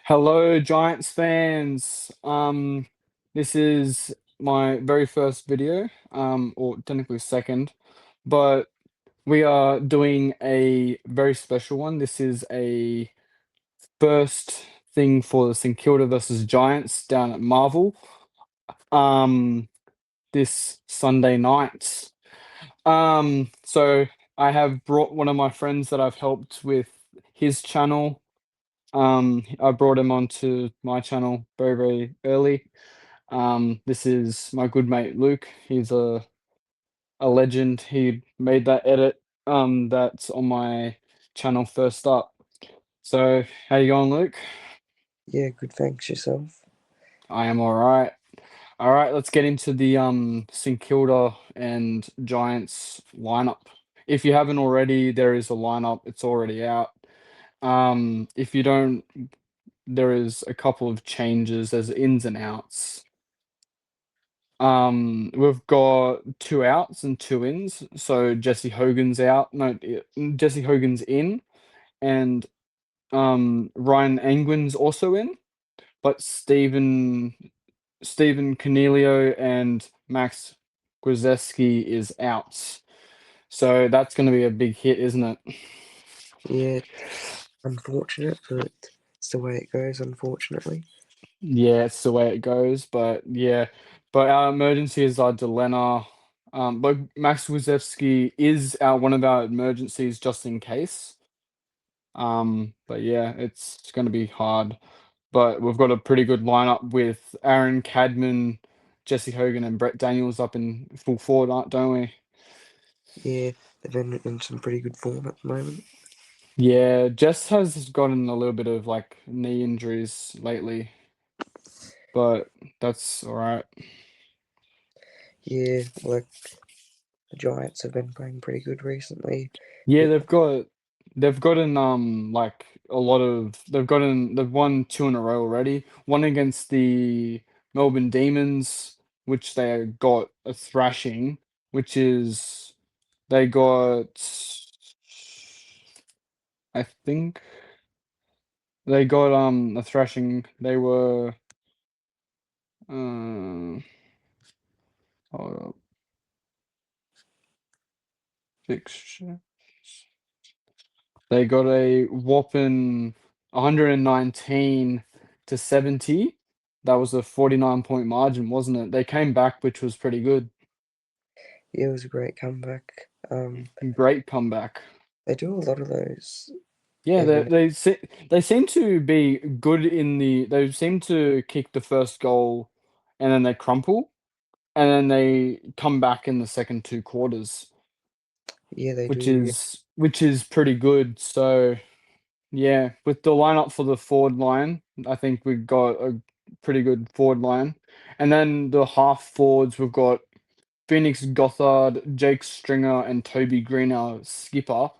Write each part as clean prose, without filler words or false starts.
Hello, Giants fans. This is my very first video, or technically second, but we are doing a very special one. This is a first thing for the St Kilda versus Giants down at Marvel. Um, this Sunday night. So I have brought one of my friends that I've helped with his channel. I brought him onto my channel very, very early. This is my good mate Luke. He's a legend. He made that edit that's on my channel first up. So how you going, Luke? Yeah, good. Thanks yourself. I am all right. All right, let's get into the St Kilda and Giants lineup. If you haven't already, there is a lineup. It's already out. If you don't, there is a couple of changes. There's ins and outs. We've got two outs and two ins. So Jesse Hogan's out. No, Jesse Hogan's in, and Ryan Angwin's also in. But Stephen Cornelio and Max Grzeski is out. So that's going to be a big hit, isn't it? Yeah, unfortunate, but it's the way it goes, unfortunately. Yeah, it's the way it goes. But yeah, but our emergencies are Delena. But Max Wazewski is our one of our emergencies just in case. But yeah, it's going to be hard. But we've got a pretty good lineup with Aaron Cadman, Jesse Hogan, and Brett Daniels up in full forward, don't we? Yeah, they've been in some pretty good form at the moment. Yeah, Jess has gotten a little bit of like knee injuries lately, but that's all right. Yeah, like the Giants have been playing pretty good recently. Yeah, Yeah, they've gotten like a lot of they've won two in a row already. One against the Melbourne Demons, which they got a thrashing, which is they got I think they got a thrashing. They were hold up, fixture. They got a whopping 119 to 70. That was a 49-point margin, wasn't it? They came back, which was pretty good. yeah, it was a great comeback. Great comeback. They do a lot of those Yeah, every now. they seem to be good in the. They seem to kick the first goal, and then they crumple, and then they come back in the second two quarters, Yeah, they which do. is pretty good. So. Yeah, with the lineup for the forward line, I think we've got a pretty good forward line. And then the half forwards, we've got Phoenix Gothard, Jake Stringer, and Toby Green, our skipper.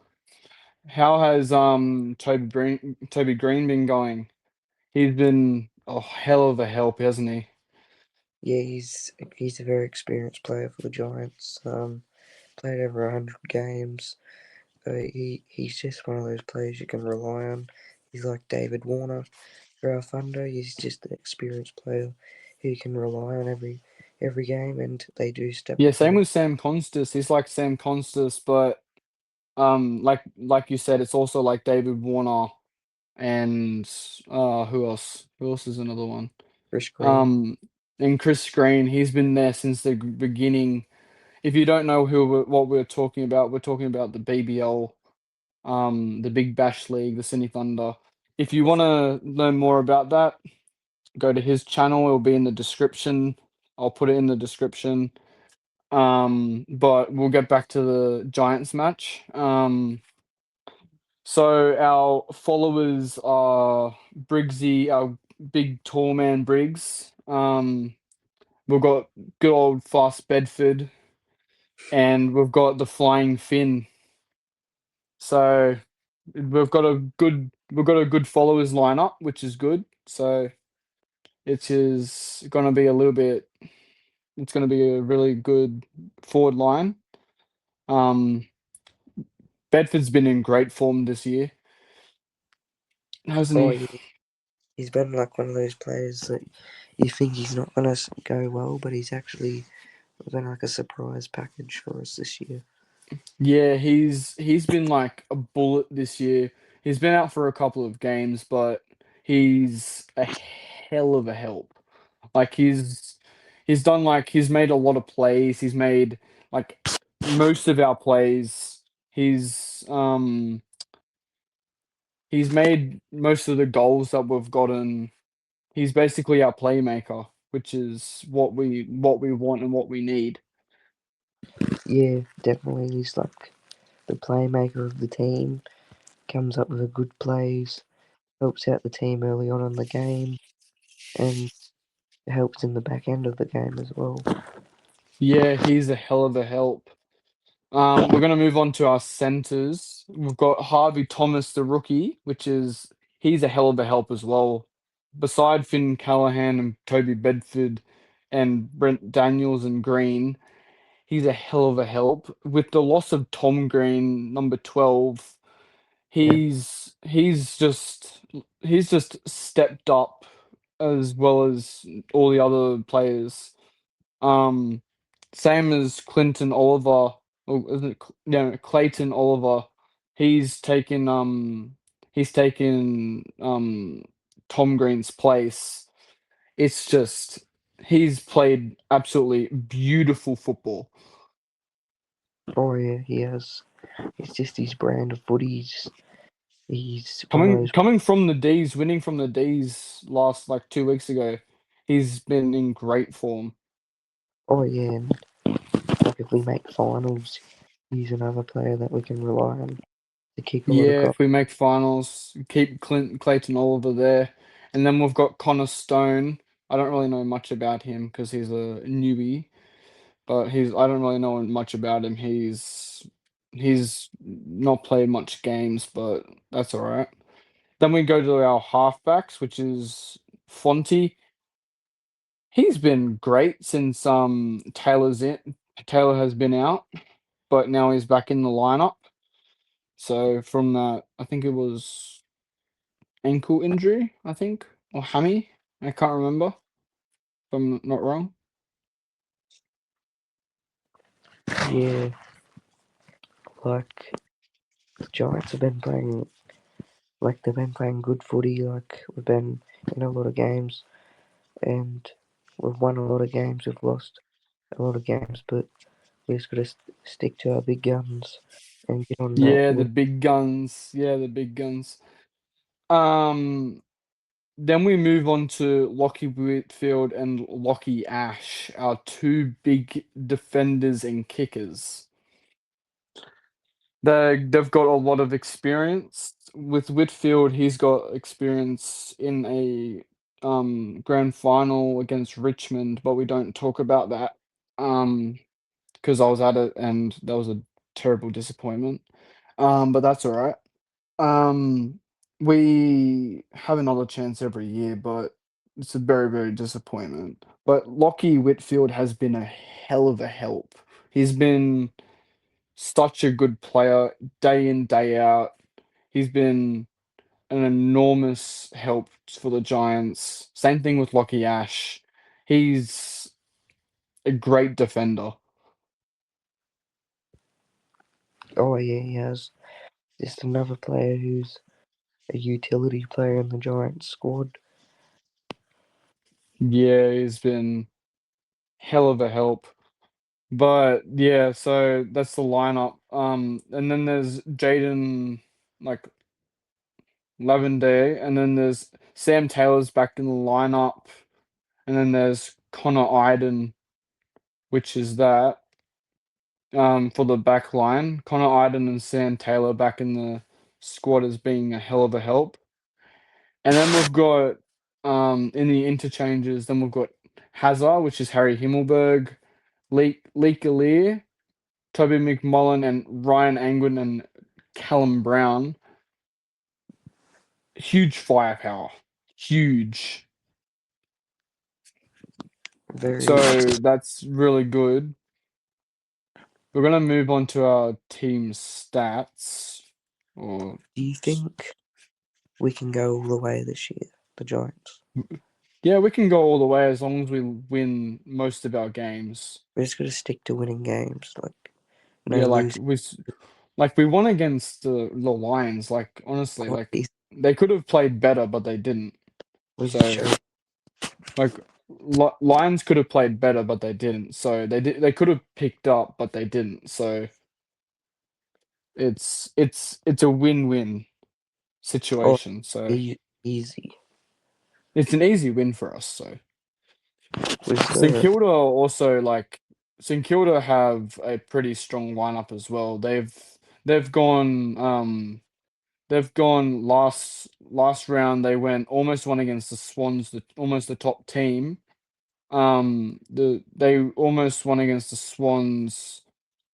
How has Toby Green been going? He's been a hell of a help, hasn't he? Yeah, he's a very experienced player for the Giants. Played over 100 games. He's just one of those players you can rely on. He's like David Warner for our Thunder. He's just an experienced player who you can rely on every game, and they do step Yeah, up same when. with Sam Constas. He's like Sam Constas, but like you said, it's also like David Warner and who else? Who else is another one? Chris Green. Um, and Chris Green, he's been there since the beginning. If you don't know what we're talking about, we're talking about the BBL, the Big Bash League, the Sydney Thunder. If you want to learn more about that, go to his channel. It'll be in the description. I'll put it in the description. But we'll get back to the Giants match. So our followers are Briggsy, our big tall man Briggs. We've got good old fast Bedford, and we've got the Flying Finn. So we've got a good followers lineup, which is good. So it is going to be a little bit. It's going to be a really good forward line. Um, Bedford's been in great form this year, hasn't Oh he? yeah, He's been like one of those players that you think he's not gonna go well, but he's actually been like a surprise package for us this year. Yeah, he's been like a bullet this year. He's been out for a couple of games, but he's a hell of a help. Like he's made a lot of plays. He's made like most of our plays. He's made most of the goals that we've gotten. He's basically our playmaker, which is what we want and what we need. Yeah, definitely. He's like the playmaker of the team. Comes up with the good plays, helps out the team early on in the game, and helps in the back end of the game as well. Yeah, he's a hell of a help. We're gonna move on to our centers. We've got Harvey Thomas, the rookie, he's a hell of a help as well. Beside Finn Callahan and Toby Bedford and Brent Daniels and Green, he's a hell of a help. With the loss of Tom Green, number 12, he's just stepped up as well as all the other players. Um, Same as Clinton Oliver, or isn't it? No, Clayton Oliver. He's taken he's taken Tom Green's place. It's just he's played absolutely beautiful football. Oh yeah, he has. It's just his brand of footy. He's one of Coming those. coming from the D's, winning from the D's last like 2 weeks ago, he's been in great form. Oh yeah, and like if we make finals, he's another player that we can rely on to kick a lot of Yeah, goals. if we make finals, keep Clayton Oliver there. And then we've got Connor Stone. I don't really know much about him because he's a newbie, but I don't really know much about him. He's not played much games, but that's all right. Then we go to our halfbacks, which is Fonty. He's been great since Taylor has been out, but now he's back in the lineup. So from that, I think it was ankle injury, I think, or hammy. I can't remember if I'm not wrong. Yeah, like the Giants have been playing, like they've been playing good footy. Like we've been in a lot of games, and we've won a lot of games. We've lost a lot of games, but we just got to stick to our big guns and get on that Yeah, the win. big guns. Yeah, the big guns. Um, then we move on to Lockie Whitfield and Lockie Ash, our two big defenders and kickers. They've got a lot of experience. With Whitfield, he's got experience in a grand final against Richmond, but we don't talk about that because I was at it and that was a terrible disappointment. But that's all right. Um, we have another chance every year, but it's a very, very disappointment. But Lockie Whitfield has been a hell of a help. He's been such a good player day in, day out. He's been an enormous help for the Giants. Same thing with Lockie Ash. He's a great defender. Oh yeah, he has. Just another player who's a utility player in the Giants squad. Yeah, he's been hell of a help. But yeah, so that's the lineup. And then there's Jaden like Lavender, and then there's Sam Taylor's back in the lineup, and then there's Connor Iden, which is that for the back line. Connor Iden and Sam Taylor back in the squad as being a hell of a help. And then we've got in the interchanges, then we've got Hazard, which is Harry Himmelberg, Leek Alir, Toby McMullen and Ryan Angwin and Callum Brown. Huge firepower. Huge. Very. So that's really good. We're gonna move on to our team stats. Or Do you think we can go all the way this year? the Giants. Yeah, we can go all the way as long as we win most of our games. We're just gonna stick to winning games, no Yeah, losing. like we won against the Lions. Like honestly, Quite like easy. they could have played better, but they didn't. We just So showed. like Lions could have played better, but they didn't. So they could have picked up, but they didn't. So it's a win-win Oh, situation. So easy. it's an easy win for us. So Was St Kilda also like St Kilda have a pretty strong lineup as well. They've gone they've gone last round. They went almost won against the Swans, almost the top team. They almost won against the Swans.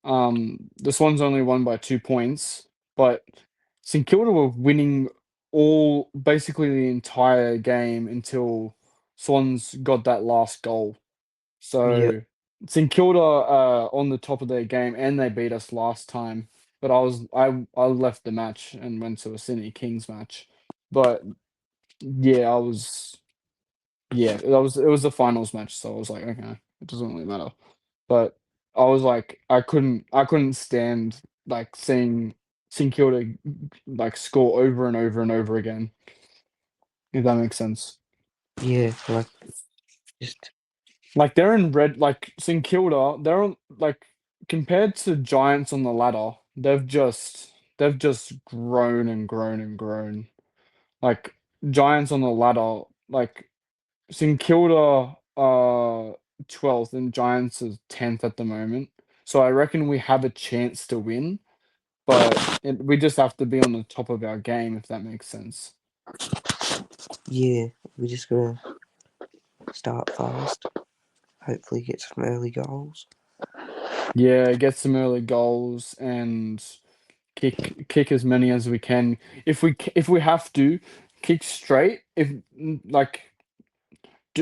The Swans only won by 2 points, but St Kilda were winning all basically the entire game until Swans got that last goal. yeah. So St Kilda are on the top of their game, and they beat us last time. But I left the match and went to a Sydney Kings match. But yeah, it was the finals match, so I was like, okay, it doesn't really matter. But I was like, I couldn't stand like seeing St Kilda like score over and over and over again. If that makes sense. Yeah, just Like they're in red, like St Kilda, they're on like compared to Giants on the ladder, they've just grown and grown and grown. Like Giants on the ladder, like St Kilda 12th and Giants is 10th at the moment. So I reckon we have a chance to win, but we just have to be on the top of our game if that makes sense. yeah, we're just gonna start fast. Hopefully get some early goals. Yeah, get some early goals and kick as many as we can. If we have to kick straight, if like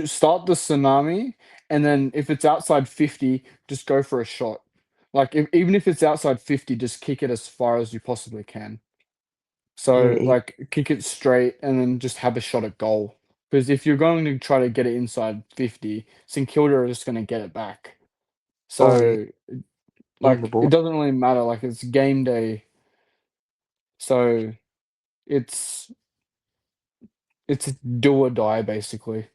start the tsunami, and then if it's outside 50, just go for a shot. Like even if it's outside 50, just kick it as far as you possibly can. Yeah, So like kick it straight and then just have a shot at goal. Because if you're going to try to get it inside 50, St Kilda are just going to get it back. oh yeah, So in the like it ball. doesn't really matter. Like it's game day, so it's it's do or die basically.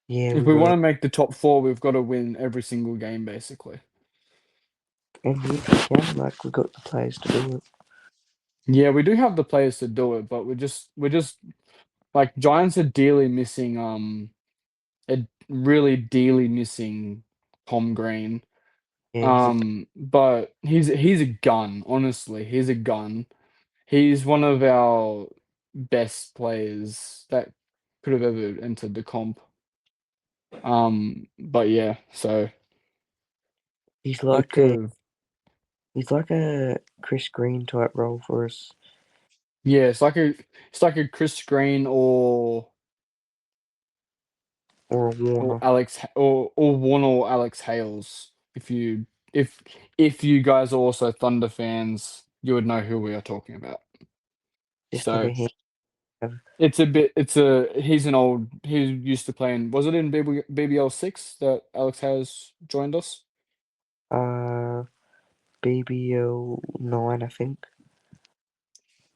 Yeah, If we we got want to make the top four, we've got to win every single game basically. and if we can, we got the players to do it. Yeah, we do have the players to do it, but we're just like Giants are dearly missing really dearly missing Tom Green. Yeah, But he's a gun, honestly. He's a gun. He's one of our best players that could have ever entered the comp. But yeah, so he's I like could a have he's like a Chris Green type role for us, yeah, it's like a Chris Green or a Warner. Or one or Alex Hales. If if you guys are also Thunder fans, you would know who we are talking about. Just like a So hand. he's an old he used to play in was it in BBL 6 that Alex Hales joined us? Uh, BBL 9, I think.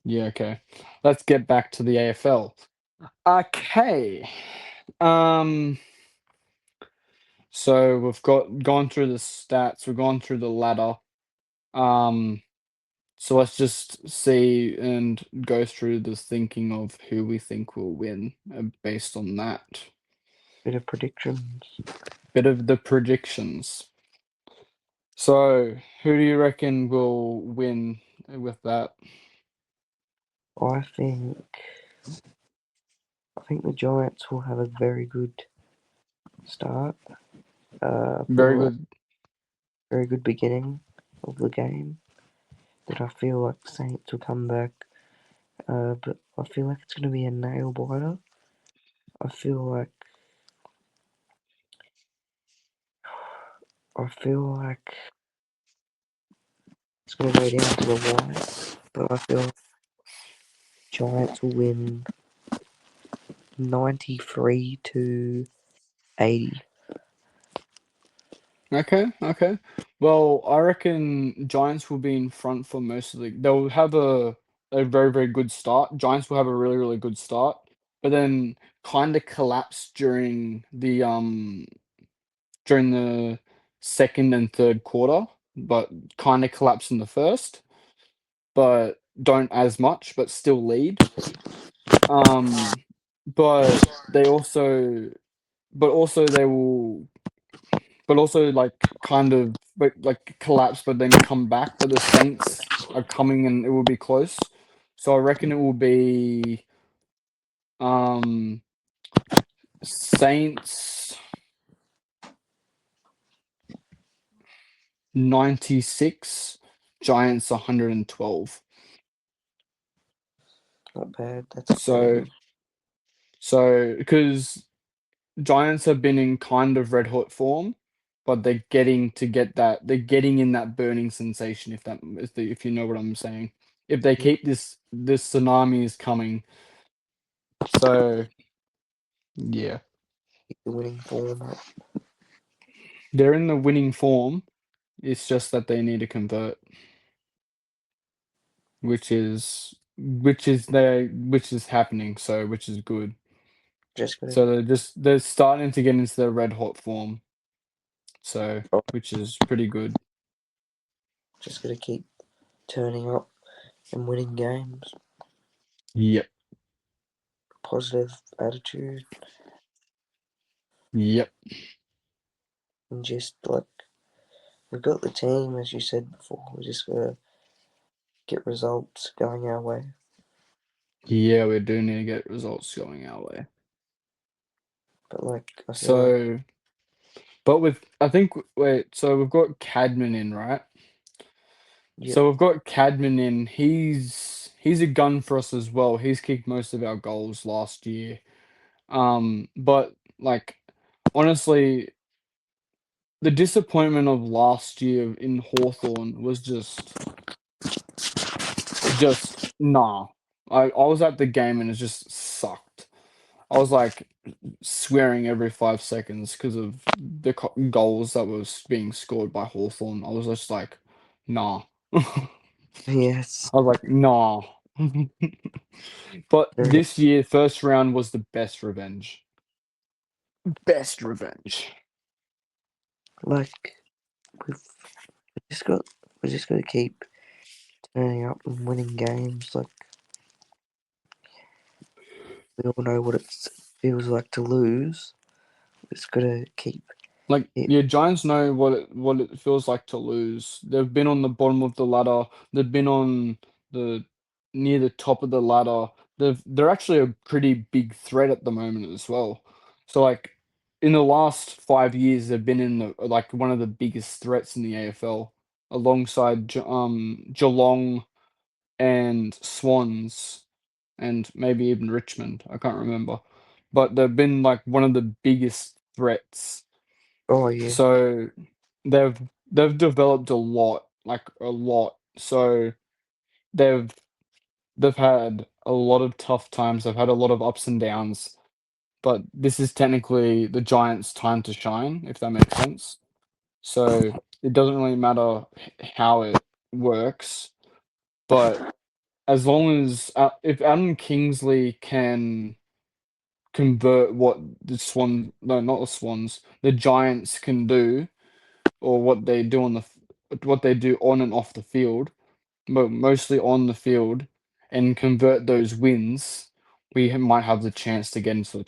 Yeah, okay. Let's get back to the AFL. Okay. Um so we've gone through the stats, we've gone through the ladder. Um So let's just see and go through the thinking of who we think will win based on that. Bit of predictions. Bit of the predictions. So, who do you reckon will win with that? I think I think the Giants will have a very good start. I Very feel like good. very good beginning of the game. But I feel like the Saints will come back. But I feel like it's going to be a nail biter. I feel like I feel like it's going to go down to the wire. But I feel like Giants will win 93-80. Okay, okay. Well, I reckon Giants will be in front for most of the. They'll have a very very good start. Giants will have a really really good start, but then kind of collapse during the second and third quarter, but kind of collapse in the first, but don't as much, but still lead. Um, but they also, but also they will, but also like kind of like collapse, but then come back. But the Saints are coming, and it will be close. So I reckon it will be um Saints 96, Giants 112. Not bad. That's So fair. because Giants have been in kind of red hot form, but they're getting in that burning sensation, if you know what I'm saying. If they Yeah, keep this tsunami is coming. So yeah. keep the winning form up. They're in the winning form. It's just that they need to convert, which is happening, so which is good. Just gotta, So they're starting to get into their red hot form. So oh, which is pretty good. just gotta keep turning up and winning games. Yep. Positive attitude Yep. and just like we've got the team, as you said before. We just gotta get results going our way. Yeah, we do need to get results going our way. But like I feel like So, but with I think wait, so we've got Cadman in, right? yeah, So we've got Cadman in. He's a gun for us as well. He's kicked most of our goals last year. But like honestly, the disappointment of last year in Hawthorn was just nah. I was at the game and it just sucked. I was like swearing every 5 seconds because of the goals that was being scored by Hawthorn. I was just like, nah. I yes, was like, nah. But very this year, first round was the best revenge. Best revenge. like we've just got we just gotta keep turning up and winning games. Like we all know what it feels like to lose. We just gotta keep Like, it. yeah, Giants know what it feels like to lose. They've been on the bottom of the ladder. They've been on the near the top of the ladder. They're actually a pretty big threat at the moment as well. So like in the last 5 years, they've been in the like one of the biggest threats in the AFL, alongside Geelong and Swans, and maybe even Richmond. I can't remember, but they've been like one of the biggest threats. Oh yeah, So they've they've developed a lot, like a lot. So they've they've had a lot of tough times. They've had a lot of ups and downs, but this is technically the Giants' time to shine, if that makes sense. So it doesn't really matter how it works, but as long as if Adam Kingsley can convert what the Swan, no, not the Swans, the Giants can do, or what they do what they do on and off the field, but mostly on the field, and convert those wins, we might have the chance to get into the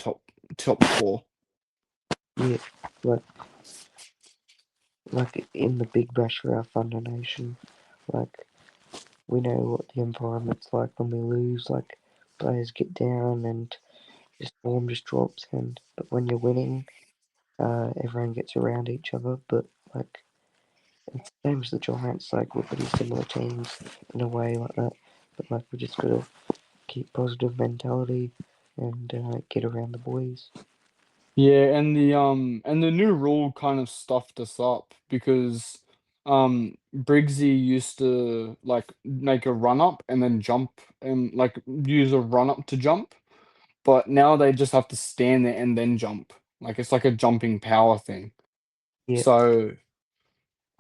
top four. yeah. Like like in the Big Bash for our Thunder Nation, like we know what the environment's like when we lose. Like players get down and just form just drops. And but when you're winning, everyone gets around each other. But like it's the same as the Giants. Like we're pretty similar teams in a way like that. But like we just gotta keep positive mentality and get around the boys. Yeah, and the new rule kind of stuffed us up because Briggsy used to like make a run up and then jump and like use a run up to jump. but now they just have to stand there and then jump. Like, it's like a jumping power thing. Yeah. So,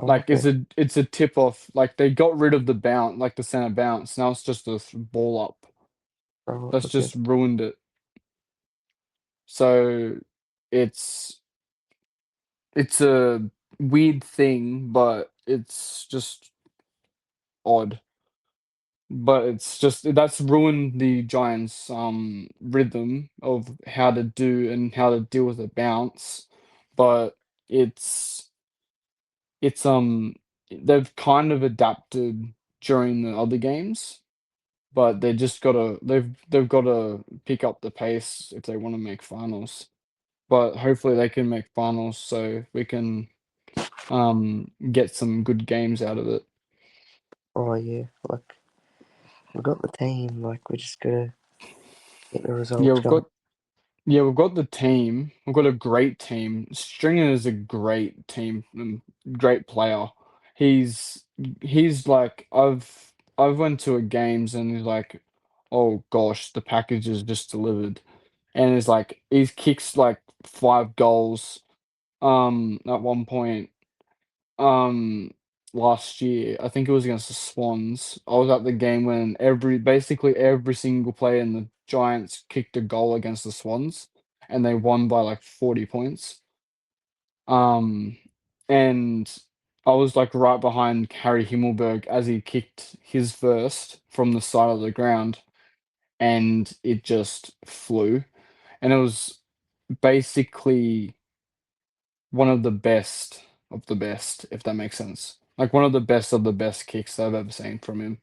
Oh, like, okay. it's a tip off. Like, they got rid of the bounce, like the center bounce. Now it's just a ball up. Oh, That's okay. just ruined it. So it's it's a weird thing, but it's just odd. But it's just that's ruined the Giants' rhythm of how to do and how to deal with a bounce. But it's it's they've kind of adapted during the other games, but they've gotta pick up the pace if they wanna make finals. But hopefully they can make finals so we can get some good games out of it. Oh, yeah. Like, we got the team. Like, we just gotta get the Yeah, results going. we've got the team. We've got a great team. Stringer is a great team, great player. He's he's like I've went to a games and he's like, oh gosh, the package is just delivered, and it's like he's kicks like 5 goals. At one point, um, last year, I think it was against the Swans. I was at the game when basically every single player in the Giants kicked a goal against the Swans, and they won by like 40 points. Um, and I was like right behind Harry Himmelberg as he kicked his first from the side of the ground, and it just flew. And it was basically one of the best, if that makes sense. Like one of the best kicks I've ever seen from him.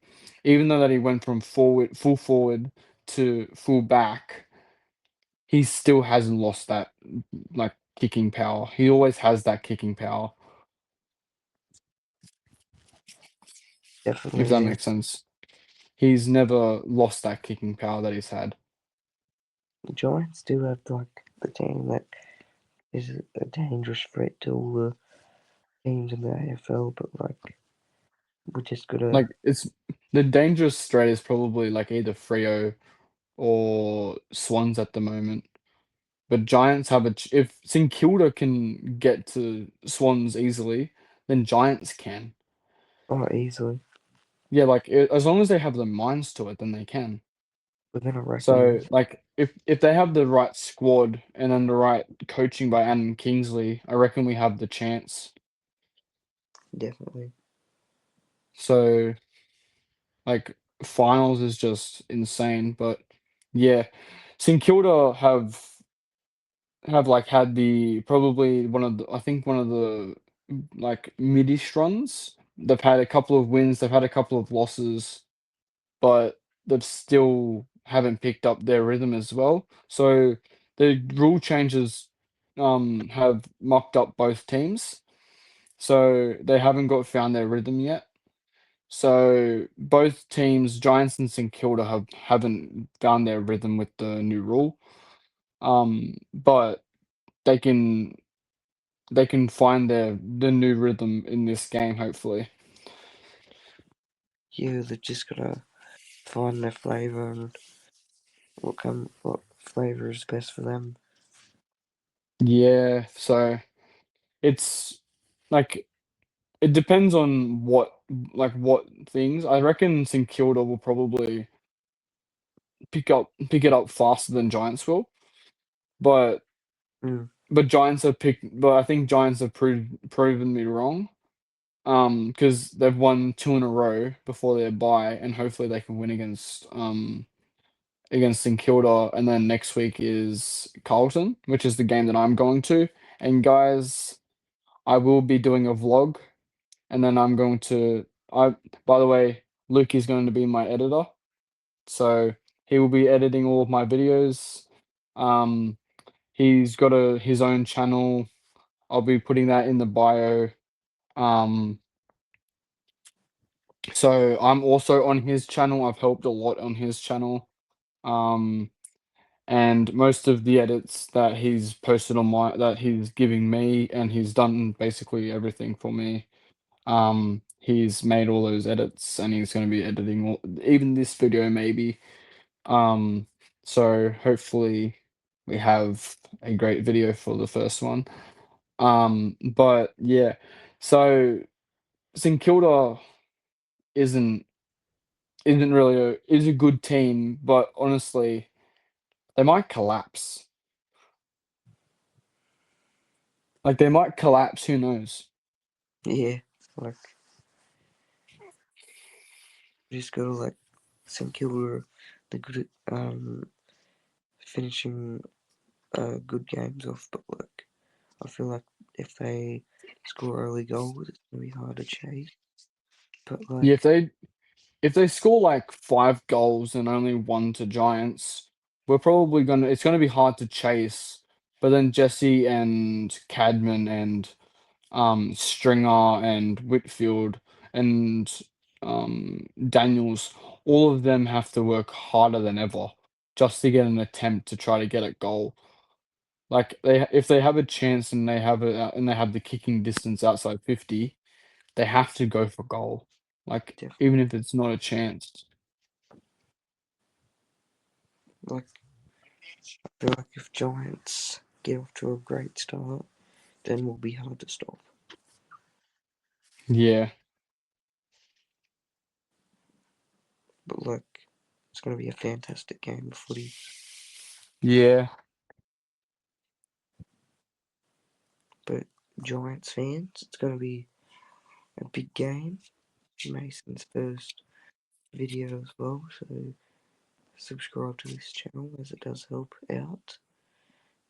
Even though that he went from full forward to full back, he still hasn't lost that like kicking power. He always has that kicking power, if Definitely, that yeah. makes sense. He's never lost that kicking power that he's had. The Giants do have, like, the team that is a dangerous threat to all the teams in the AFL, but, like, we just gotta. Like it's the dangerous threat is probably like either Freo or Swans at the moment. But Giants have if St Kilda can get to Swans easily, then Giants can. Oh, easily. Yeah, like as long as they have the minds to it, then they can. We're gonna wreck them. So like if they have the right squad and then the right coaching by Adam Kingsley, I reckon we have the chance. Definitely. So like finals is just insane, but yeah, St Kilda have like had the probably one of the I think one of the like midish runs. They've had a couple of wins, they've had a couple of losses, but they've still haven't picked up their rhythm as well. So the rule changes have mucked up both teams. So they haven't got found their rhythm yet. So both teams, Giants and St Kilda, haven't found their rhythm with the new rule. But they can they can find the new rhythm in this game, hopefully. Yeah, they're just gotta find their flavour and what flavour is best for them. Yeah, so it's like it depends on what things. I reckon St Kilda will probably pick it up faster than Giants will, but Mm, but I think Giants have proven me wrong. Because they've won 2 in a row before their bye, and hopefully they can win against St Kilda, and then next week is Carlton, which is the game that I'm going to. And guys, I will be doing a vlog, and then I'm going to. I by the way, Luke is going to be my editor, so he will be editing all of my videos. Um, he's got his own channel. I'll be putting that in the bio. Um, so I'm also on his channel. I've helped a lot on his channel. Um, and most of the edits that he's posted on that he's giving me, and he's done basically everything for me. He's made all those edits and he's going to be editing even this video maybe. Um So hopefully we have a great video for the first one. But yeah, so St Kilda isn't isn't really a is a good team, but honestly, they might collapse. Like they might collapse, who knows? Yeah, like just gotta like St Kilda, the good at finishing good games off, but like I feel like if they score early goals, it's gonna be hard to chase. But Yeah, like, if they score like 5 goals and only one to Giants, we're probably gonna it's gonna be hard to chase. But then Jesse and Cadman and Stringer and Whitfield and Daniels, all of them have to work harder than ever just to get an attempt to try to get a goal. Like if they have a chance and they have the kicking distance outside 50, they have to go for goal. Like even definitely, if it's not a chance. like I feel like if Giants get off to a great start, then we'll be hard to stop. Yeah, But like, it's gonna be a fantastic game of footy. yeah, But Giants fans, it's gonna be a big game. Mason's first video as well, so subscribe to this channel as it does help out.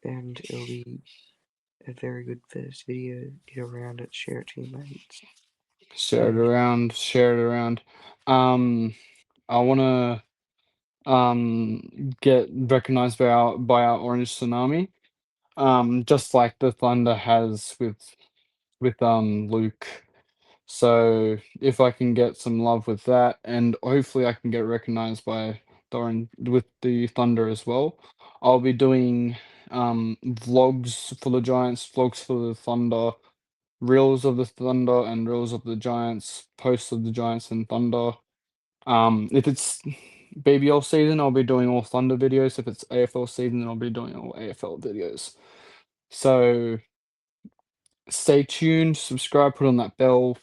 And it'll be a very good first video. Get around it, share it to your mates. share it And around, share it around. Um, I wanna get recognized by our orange tsunami. Just like the Thunder has with Luke. So if I can get some love with that, and hopefully I can get recognized by Doran with the Thunder as well. I'll be doing vlogs for the Giants, vlogs for the Thunder, reels of the Thunder and reels of the Giants, posts of the Giants and Thunder. If it's BBL season, I'll be doing all Thunder videos. If it's AFL season, then I'll be doing all AFL videos. So stay tuned, subscribe, put on that bell.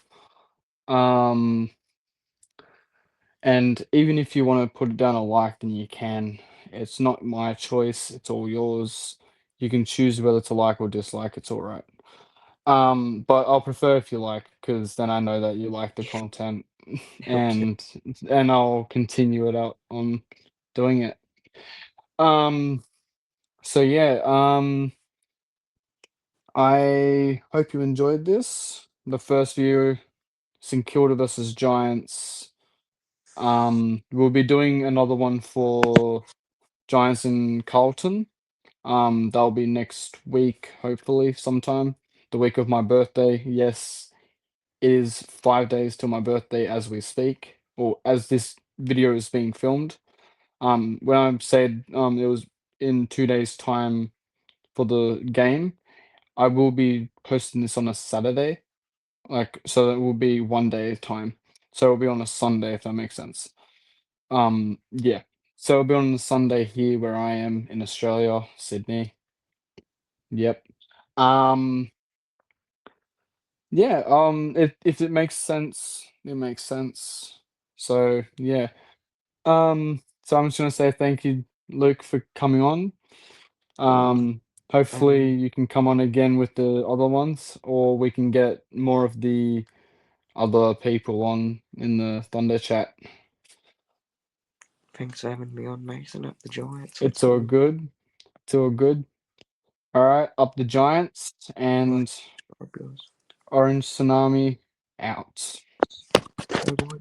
Um, and even if you want to put it down a like, then you can. It's not my choice, it's all yours. You can choose whether to like or dislike, it's all right. But I'll prefer if you like, because then I know that you like the content okay, and I'll continue it out on doing it. Um, so yeah, I hope you enjoyed this. The first view, St Kilda versus Giants. We'll be doing another one for Giants and Carlton. That'll be next week, hopefully, sometime. The week of my birthday. Yes, it is 5 days till my birthday as we speak, or as this video is being filmed. When I said it was in 2 days' time for the game, I will be posting this on a Saturday, like so it will be 1 day time. So it'll be on a Sunday if that makes sense. Yeah. So it'll be on the Sunday here where I am in Australia, Sydney. Yep. Um, yeah, if it makes sense, it makes sense. So yeah. So I'm just gonna say thank you, Luke, for coming on. well, Hopefully you can come on again with the other ones, or we can get more of the other people on in the Thunder chat. thanks for having me on, Mason, up the Giants. Let's It's all go. good. It's all good. All right, up the Giants Like, and subscribe, guys. Orange Tsunami out. Go, boys.